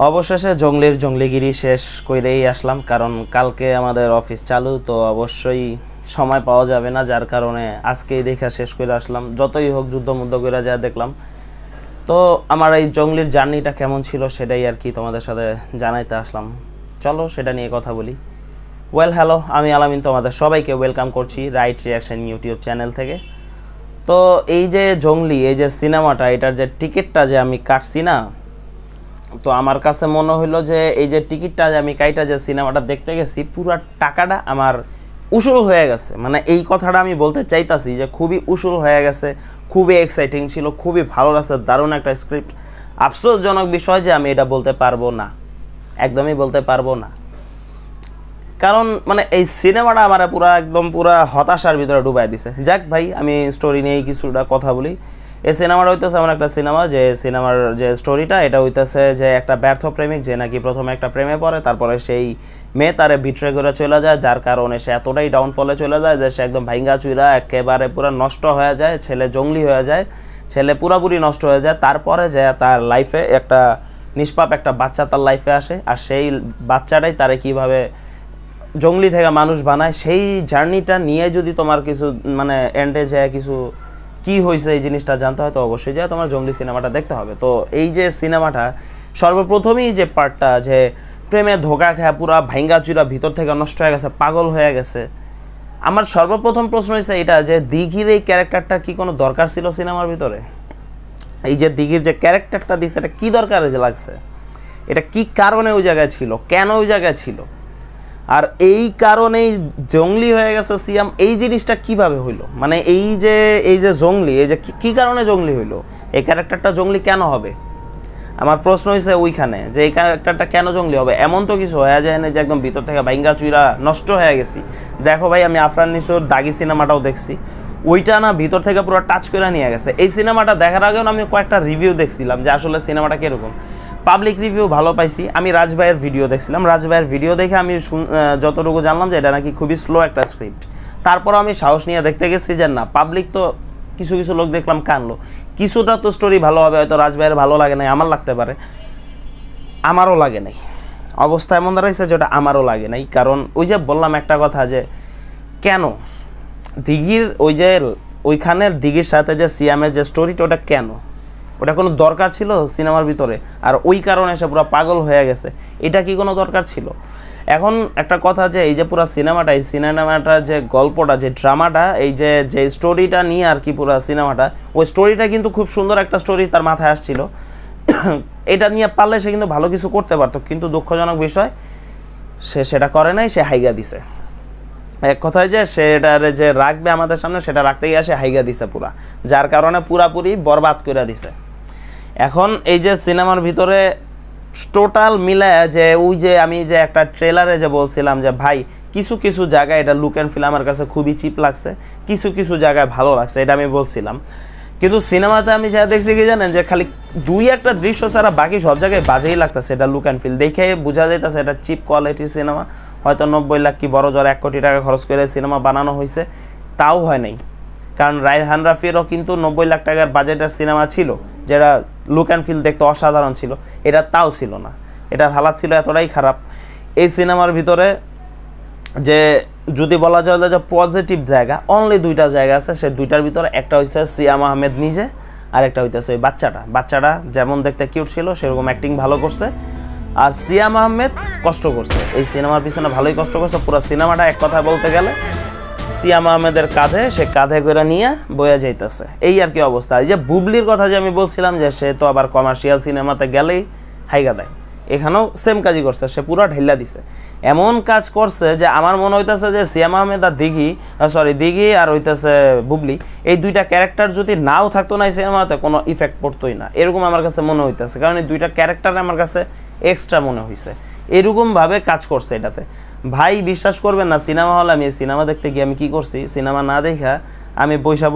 অবশেষে জঙ্গলির জঙ্গলিগিরি শেষ করেই আসলাম, কারণ কালকে আমাদের অফিস চালু, তো অবশ্যই সময় পাওয়া যাবে না, যার কারণে আজকেই দেখা শেষ করে আসলাম। যতই হোক যুদ্ধ করে যা দেখলাম। তো আমার এই জঙ্গলির জার্নিটা কেমন ছিল সেটাই আর কি তোমাদের সাথে জানাইতে আসলাম। চলো সেটা নিয়ে কথা বলি। হ্যালো, আমি আলামিন তোমাদের সবাইকে ওয়েলকাম করছি রাইট রিয়াকশন ইউটিউব চ্যানেল থেকে। তো এই যে জঙ্গলি, এই যে সিনেমাটা, এটার যে টিকিটটা যে আমি কাটছি না, তো আমার কাছে মনে হলো যে এই যে টিকিটটা যে আমি কাইটা যে সিনেমাটা দেখতে গেছি, পুরো টাকাটা আমার উসুল হয়ে গেছে। মানে এই কথাটা আমি বলতে চাইতাছি যে খুবই উসুল হয়ে গেছে, খুবই এক্সাইটিং ছিল, খুবই ভালো লাগছে, দারুণ একটা স্ক্রিপ্ট। আফসোসজনক বিষয় যে আমি এটা বলতে পারবো না, একদমই বলতে পারবো না, কারণ মানে এই সিনেমাটা আমার পুরা হতাশার ভিতরে ডুবাই দিছে। যাক ভাই, আমি স্টোরি নিয়েই কিছুটা কথা বলি। এই সিনেমাটা হইতেছে এমন একটা সিনেমা, যে সিনেমার যে স্টোরিটা, এটা হইতেছে যে একটা ব্যর্থ প্রেমিক যে নাকি প্রথমে একটা প্রেমে পড়ে, তারপরে সেই মেয়ে তারে বিট্রে করে চলে যায়, যার কারণে সে এতটাই ডাউনফলে চলে যায় যে সে একদম ভাইঙ্গা চুইরা একেবারে পুরো নষ্ট হয়ে যায়, ছেলে জঙ্গলি হয়ে যায়, ছেলে পুরাপুরি নষ্ট হয়ে যায়। তারপরে যে তার লাইফে একটা নিষ্পাপ একটা বাচ্চা তার লাইফে আসে, আর সেই বাচ্চাটাই তারে কিভাবে জঙ্গলি থেকে মানুষ বানায়, সেই জার্নিটা নিয়ে যদি তোমার কিছু মানে এন্ডে যায় কিছু কি হয়েছে এই জিনিসটা জানতে হয়, তো অবশ্যই যায় তোমার জঙ্গলি সিনেমাটা দেখতে হবে। তো এই যে সিনেমাটা সর্বপ্রথমেই যে পার্টটা, যে প্রেমে ধোকা খায় পুরা ভাইঙ্গা চুরা ভিতর থেকে নষ্ট হয়ে গেছে, পাগল হয়ে গেছে, আমার সর্বপ্রথম প্রশ্ন হয়েছে এটা যে দিঘির এই ক্যারেক্টারটা কি কোনো দরকার ছিল সিনেমার ভিতরে? এই যে দিঘির যে ক্যারেক্টারটা দিচ্ছে, এটা কি দরকার যে লাগছে? এটা কি কারণে ওই জায়গায় ছিল, কেন ওই জায়গায় ছিল? আর এই কারণেই জঙ্গলি হয়ে গেছে সিয়াম, এই জিনিসটা কিভাবে হইলো? মানে এই যে জঙ্গলি, এই যে কি কারণে জঙ্গলি হইলো, এই ক্যারেক্টারটা জঙ্গলি কেন হবে? আমার প্রশ্ন হয়েছে ওইখানে, যে এই ক্যারেক্টারটা কেন জঙ্গলি হবে? এমন তো কিছু হয়ে যায় না যে একদম ভিতর থেকে ভাইঙ্গা চুইরা নষ্ট হয়ে গেছি। দেখো ভাই, আমি আফরান নিশোর দাগি সিনেমাটাও দেখছি, ওইটা না ভিতর থেকে পুরো টাচ করে নিয়ে গেছে। এই সিনেমাটা দেখার আগেও আমি কয়েকটা রিভিউ দেখছিলাম যে আসলে সিনেমাটা কীরকম, পাবলিক রিভিউ ভালো পাইছি। আমি রাজ ভাইয়ের ভিডিও দেখছিলাম, রাজ ভাইয়ের ভিডিও দেখে আমি যতটুকু জানলাম যে এটা নাকি খুবই স্লো একটা স্ক্রিপ্ট। তারপর আমি সাহস নিয়ে দেখতে গেছি যে না, পাবলিক তো কিছু লোক দেখলাম কানলো, কিছুটা তো স্টোরি ভালো হবে, হয়তো রাজ ভাইয়ের ভালো লাগে নাই, আমার লাগতে পারে, আমারও লাগে নাই। অবস্থা এমন দাঁড়াইছে যেটা আমারও লাগে নাই, কারণ ওই যে বললাম একটা কথা, যে কেন দিঘির ওই যে ওইখানের দিঘির সাথে যে সিয়ামের যে স্টোরিটা, ওটা কেন, ওটা কোনো দরকার ছিল সিনেমার ভিতরে? আর ওই কারণে সে পুরো পাগল হয়ে গেছে, এটা কি কোনো দরকার ছিল? এখন একটা কথা, যে এই যে পুরো সিনেমাটা, এই সিনেমাটার যে গল্পটা, যে ড্রামাটা, এই যে স্টোরিটা নিয়ে আর কি পুরো সিনেমাটা, ওই স্টোরিটা কিন্তু খুব সুন্দর একটা স্টোরি তার মাথায় আসছিল। এটা নিয়ে পারলে সে কিন্তু ভালো কিছু করতে পারতো, কিন্তু দুঃখজনক বিষয় সে সেটা করে নাই, সে হাইগা দিছে। এক কথায় যে সেটার যে রাখবে আমাদের সামনে, সেটা রাখতে গিয়ে সে হাইগা দিছে পুরা, যার কারণে পুরাপুরি বরবাদ করে দিছে। এখন এই যে সিনেমার ভিতরে টোটাল মিলায়, যে ওই যে আমি যে একটা ট্রেলারে যে বলছিলাম যে ভাই কিছু জায়গায় এটা লুক অ্যান্ড ফিল আমার কাছে খুবই চিপ লাগছে, কিছু জায়গায় ভালো লাগছে, এটা আমি বলছিলাম। কিন্তু সিনেমাতে আমি যা দেখছি কি জানেন, যে খালি দুই একটা দৃশ্য ছাড়া বাকি সব জায়গায় বাজেই লাগতেছে। এটা লুক অ্যান্ড ফিল দেখে বোঝা যাইতেছে এটা চিপ কোয়ালিটির সিনেমা। হয়তো 90 লাখ কি বড় জোর 1 কোটি টাকা খরচ করে সিনেমা বানানো হয়েছে, তাও হয় নাই। কারণ রায়হান রাফিরও কিন্তু 90 লাখ টাকার বাজেটের সিনেমা ছিল, যেটা লুক অ্যান্ড ফিল দেখতে অসাধারণ ছিল, এটা তাও ছিল না। এটার হালাত ছিল এতটাই খারাপ। এই সিনেমার ভিতরে যে যদি বলা যায় যে পজিটিভ জায়গা, অনলি 2টা জায়গা আছে। সেই 2টার ভিতরে একটা হচ্ছে সিয়াম আহমেদ নিজে, আর একটা হইতেছে ওই বাচ্চাটা যেমন দেখতে কিউট ছিল, সেরকম অ্যাক্টিং ভালো করছে। আর সিয়াম আহমেদ কষ্ট করছে, এই সিনেমার পিছনে ভালোই কষ্ট করছে। পুরো সিনেমাটা এক কথা বলতে গেলে সিয়াম আহমেদের কাঁধে, সে কাঁধে করে নিয়ে বয়ে যাইতেছে, এই আর কি অবস্থা। এই যে বুবলির কথা যে আমি বলছিলাম, যে সে তো আবার কমার্শিয়াল সিনেমাতে গেলেই হাইগা দেয়, এখানেও সেম কাজই করছে, সে পুরো ঢেলা দিছে। এমন কাজ করছে যে আমার মনে হইতেছে যে সিয়াম আহমেদ আর দিঘি আর হইতেছে বুবলি, এই 2টা ক্যারেক্টার যদি নাও থাকতো না এই সিনেমাতে, কোনো ইফেক্ট পড়তোই না, এরকম আমার কাছে মনে হইতেছে। কারণ এই 2টা ক্যারেক্টার আমার কাছে এক্সট্রা মনে হয়েছে, এরকমভাবে কাজ করছে এটাতে। ভাই বিশ্বাস করবেন না, সিনেমা হলে আমি সিনেমা দেখতে গিয়ে আমি কী করছি, সিনেমা না দেখা আমি বৈশা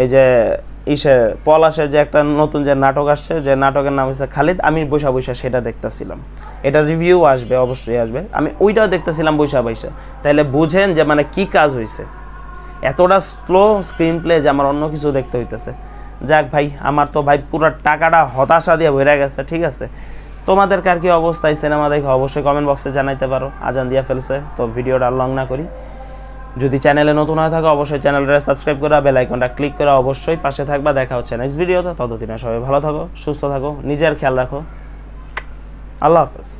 এই যে পলাশের যে একটা নতুন যে নাটক আসছে, যে নাটকের নাম হচ্ছে খালিদ, আমি বৈশা সেটা দেখতেছিলাম। এটা রিভিউ আসবে, অবশ্যই আসবে, আমি ওইটাও দেখতেছিলাম বৈশা। তাহলে বুঝেন যে মানে কি কাজ হয়েছে, এতটা স্লো স্ক্রিন প্লে যে আমার অন্য কিছু দেখতে হইতেছে। যাক ভাই, আমার তো ভাই পুরো টাকাটা হতাশা দিয়ে ভরে গেছে, ঠিক আছে। তোমাদের কার কি অবস্থা এই সিনেমা দেখে অবশ্যই কমেন্ট বক্সে জানাইতে পারো। আজান দিয়া ফেলছে, তো ভিডিওটা লং না করি। যদি চ্যানেলে নতুন হয়ে থাকো অবশ্যই চ্যানেলটা সাবস্ক্রাইব করে বেল আইকনটা ক্লিক করে অবশ্যই পাশে থাকবা। দেখা হচ্ছে নেক্সট ভিডিওতে, ততদিনে সবাই ভালো থাকো, সুস্থ থাকো, নিজের খেয়াল রাখো। আল্লাহ হাফেজ।